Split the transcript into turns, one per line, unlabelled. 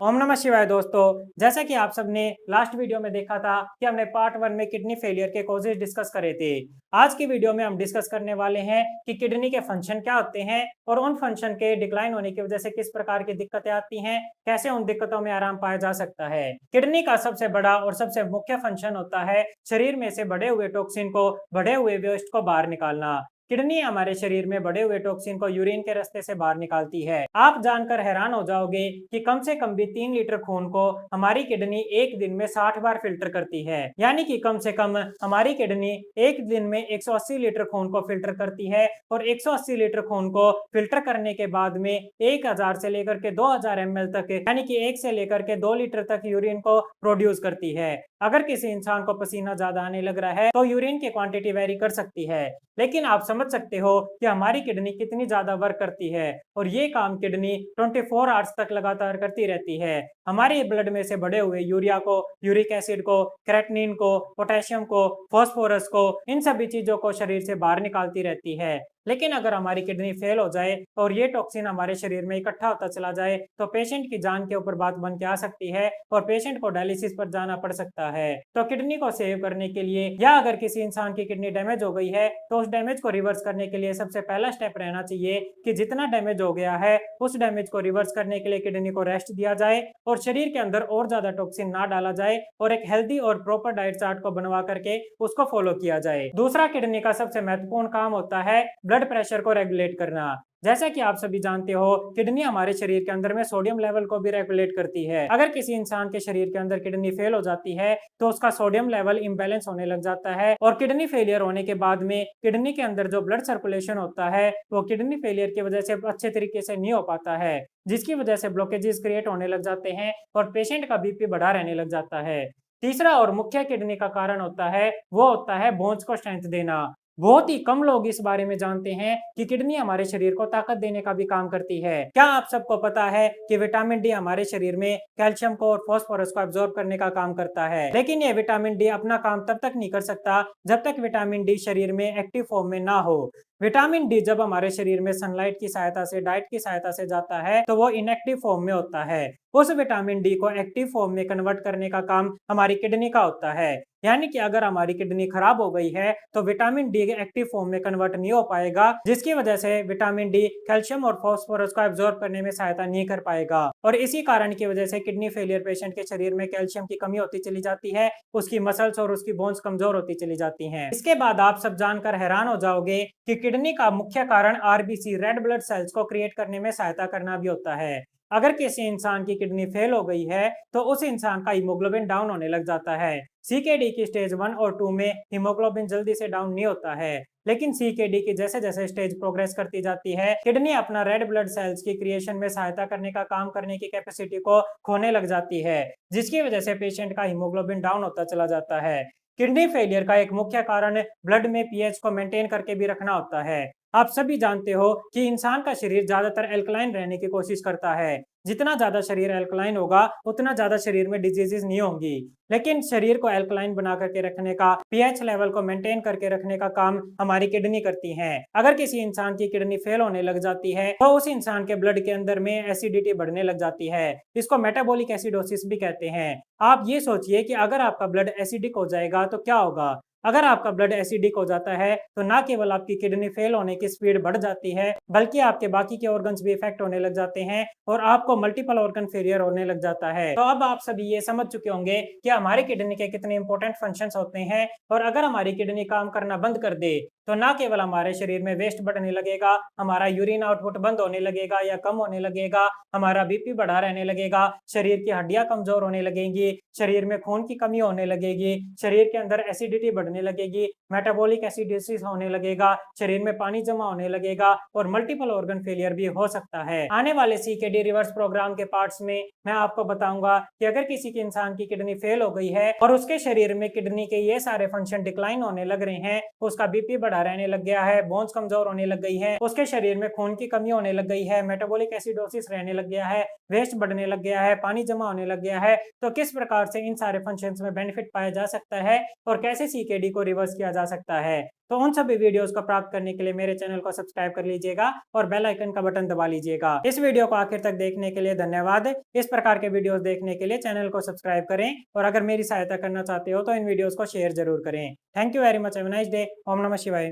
ओम नमः शिवाय दोस्तों। जैसा कि आप सबने लास्ट वीडियो में देखा था कि हमने पार्ट 1 में किडनी फेलियर के कॉजेज डिस्कस करे थे। आज की वीडियो में हम डिस्कस करने वाले हैं कि किडनी के फंक्शन क्या होते हैं और उन फंक्शन के डिक्लाइन होने की वजह से किस प्रकार की दिक्कतें आती हैं, कैसे उन दिक्कतों में आराम पाया जा सकता है। किडनी का सबसे बड़ा और सबसे मुख्य फंक्शन होता है शरीर में से बढ़े हुए टॉक्सिन को, बढ़े हुए वेस्ट को बाहर निकालना। किडनी हमारे शरीर में बढ़े हुए टॉक्सिन को यूरिन के रास्ते से बाहर निकालती है। आप जानकर हैरान हो जाओगे कि कम से कम भी 3 लीटर खून को हमारी किडनी एक दिन में 60 बार फिल्टर करती है। यानी कि कम से कम हमारी किडनी एक दिन में 180 लीटर खून को फिल्टर करती है और 180 लीटर खून को फिल्टर करने के बाद में 1000 से लेकर के 2000 ml तक, यानी कि 1 से लेकर के 2 लीटर तक यूरिन को प्रोड्यूस करती है। अगर किसी इंसान को पसीना ज्यादा आने लग रहा है तो यूरिन की क्वांटिटी वेरी कर सकती है, लेकिन आप समझ सकते हो कि हमारी किडनी कितनी ज्यादा वर्क करती है और ये काम किडनी 24 आवर्स तक लगातार करती रहती है। हमारे ब्लड में से बढ़े हुए यूरिया को, यूरिक एसिड को, क्रेटिनिन को, पोटेशियम को, फास्फोरस को, इन सभी चीजों को शरीर से बाहर निकालती रहती है। लेकिन अगर हमारी किडनी फेल हो जाए और ये टॉक्सिन हमारे शरीर में इकट्ठा होता चला जाए तो पेशेंट की जान के ऊपर बात बन के आ सकती है और पेशेंट को डायलिसिस पर जाना पड़ सकता है। तो किडनी को सेव करने के लिए या अगर किसी इंसान की किडनी डैमेज हो गई है तो उस डैमेज को रिवर्स करने के लिए सबसे पहला स्टेप रहना चाहिए कि जितना डैमेज हो गया है उस डैमेज को रिवर्स करने के लिए किडनी को रेस्ट दिया जाए और शरीर के अंदर और ज्यादा टॉक्सिन ना डाला जाए और एक हेल्दी और प्रॉपर डाइट चार्ट को बनवा करके उसको फॉलो किया जाए। दूसरा किडनी का सबसे महत्वपूर्ण काम होता है ब्लड प्रेशर को रेगुलेट करना। जैसा कि आप सभी जानते हो, किडनी हमारे शरीर के अंदर में सोडियम लेवल को भी रेगुलेट करती है। अगर किसी इंसान के शरीर के अंदर किडनी फेल हो जाती है तो उसका सोडियम लेवल इम्बैलेंस होने लग जाता है और किडनी फेलियर होने के बाद में किडनी के अंदर जो ब्लड सर्कुलेशन होता है वो किडनी फेलियर की वजह से अच्छे तरीके से नहीं हो पाता है, जिसकी वजह से ब्लॉकेजेस क्रिएट होने लग जाते हैं और पेशेंट का बीपी बढ़ा रहने लग जाता है। तीसरा और मुख्य किडनी का कारण होता है वो होता है बोन्स को स्ट्रेंथ देना। बहुत ही कम लोग इस बारे में जानते हैं कि किडनी हमारे शरीर को ताकत देने का भी काम करती है। क्या आप सबको पता है कि विटामिन डी हमारे शरीर में कैल्शियम को और फास्फोरस को एब्जॉर्ब करने का काम करता है, लेकिन ये विटामिन डी अपना काम तब तक नहीं कर सकता जब तक विटामिन डी शरीर में एक्टिव फॉर्म में ना हो। विटामिन डी जब हमारे शरीर में सनलाइट की सहायता से, डाइट की सहायता से जाता है तो वो इनएक्टिव फॉर्म में होता है। उस विटामिन डी को एक्टिव फॉर्म में कन्वर्ट करने का काम हमारी किडनी का होता है। यानी कि अगर हमारी किडनी खराब हो गई है तो विटामिन डी एक्टिव फॉर्म में कन्वर्ट नहीं हो पाएगा, जिसकी वजह से विटामिन डी कैल्शियम और फास्फोरस को एब्जॉर्ब करने में सहायता नहीं कर पाएगा और इसी कारण की वजह से किडनी फेलियर पेशेंट के शरीर में कैल्शियम की कमी होती चली जाती है, उसकी मसल्स और उसकी बोन्स कमजोर होती चली जाती हैं। इसके बाद आप सब जानकर हैरान हो जाओगे कि किडनी का मुख्य कारण आरबीसी, रेड ब्लड सेल्स को क्रिएट करने में सहायता करना भी होता है। अगर किसी इंसान की किडनी फेल हो गई है तो उस इंसान का हीमोग्लोबिन डाउन होने लग जाता है। सीकेडी की स्टेज 1 और 2 में हीमोग्लोबिन जल्दी से डाउन नहीं होता है, लेकिन सीकेडी की जैसे जैसे स्टेज प्रोग्रेस करती जाती है किडनी अपना रेड ब्लड सेल्स की क्रिएशन में सहायता करने का काम करने की कैपेसिटी को खोने लग जाती है, जिसकी वजह से पेशेंट का हीमोग्लोबिन डाउन होता चला जाता है। किडनी फेलियर का एक मुख्य कारण ब्लड में पीएच को मेंटेन करके भी रखना होता है। आप सभी जानते हो कि इंसान का शरीर ज्यादातर एल्कलाइन रहने की कोशिश करता है। जितना ज्यादा शरीर एल्कलाइन होगा उतना ज्यादा शरीर में डिजीजेस नहीं होंगी, लेकिन शरीर को एल्कलाइन बना करके रखने का, पीएच लेवल को मेंटेन करके रखने का काम हमारी किडनी करती है। अगर किसी इंसान की किडनी फेल होने लग जाती है तो उस इंसान के ब्लड के अंदर में एसिडिटी बढ़ने लग जाती है। इसको मेटाबॉलिक एसिडोसिस भी कहते हैं। आप ये सोचिए कि अगर आपका ब्लड एसिडिक हो जाएगा तो क्या होगा। अगर आपका ब्लड एसिडिक हो जाता है तो ना केवल आपकी किडनी फेल होने की स्पीड बढ़ जाती है बल्कि आपके बाकी के ऑर्गन्स भी इफेक्ट होने लग जाते हैं और आपको मल्टीपल ऑर्गन फेलियर होने लग जाता है। तो अब आप सभी ये समझ चुके होंगे कि हमारी किडनी के कितने इंपॉर्टेंट फंक्शंस होते हैं और अगर हमारी किडनी काम करना बंद कर दे तो ना केवल हमारे शरीर में वेस्ट बढ़ने लगेगा, हमारा यूरिन आउटपुट बंद होने लगेगा या कम होने लगेगा, हमारा बीपी बढ़ा रहने लगेगा, शरीर की हड्डियां कमजोर होने लगेंगी, शरीर में खून की कमी होने लगेगी, शरीर के अंदर एसिडिटी बढ़ने लगेगी, मेटाबॉलिक एसिडोसिस होने लगेगा, शरीर में पानी जमा होने लगेगा और मल्टीपल ऑर्गन फेलियर भी हो सकता है। आने वाले सीकेडी रिवर्स प्रोग्राम के पार्ट्स में मैं आपको बताऊंगा कि अगर किसी के इंसान की किडनी फेल हो गई है और उसके शरीर में किडनी के ये सारे फंक्शन डिक्लाइन होने लग रहे हैं, उसका बीपी बढ़ा रहने लग गया है, बोन्स कमजोर होने लग गई है, उसके शरीर में खून की कमी होने लग गई है, मेटाबॉलिक एसिडोसिस रहने लग गया है, वेस्ट बढ़ने लग गया है, पानी जमा होने लग गया है, तो किस प्रकार से इन सारे फंक्शंस में बेनिफिट पाया जा सकता है और कैसे सीकेडी को रिवर्स किया जा सकता है। तो उन सभी वीडियोस को प्राप्त करने के लिए मेरे चैनल को सब्सक्राइब कर लीजिएगा और बेल आइकन का बटन दबा लीजिएगा। इस वीडियो को आखिर तक देखने के लिए धन्यवाद। इस प्रकार के वीडियोस देखने के लिए चैनल को सब्सक्राइब करें और अगर मेरी सहायता करना चाहते हो तो इन वीडियोस को शेयर जरूर करें। Thank you very much. Have a nice day. ओम नमः शिवाय।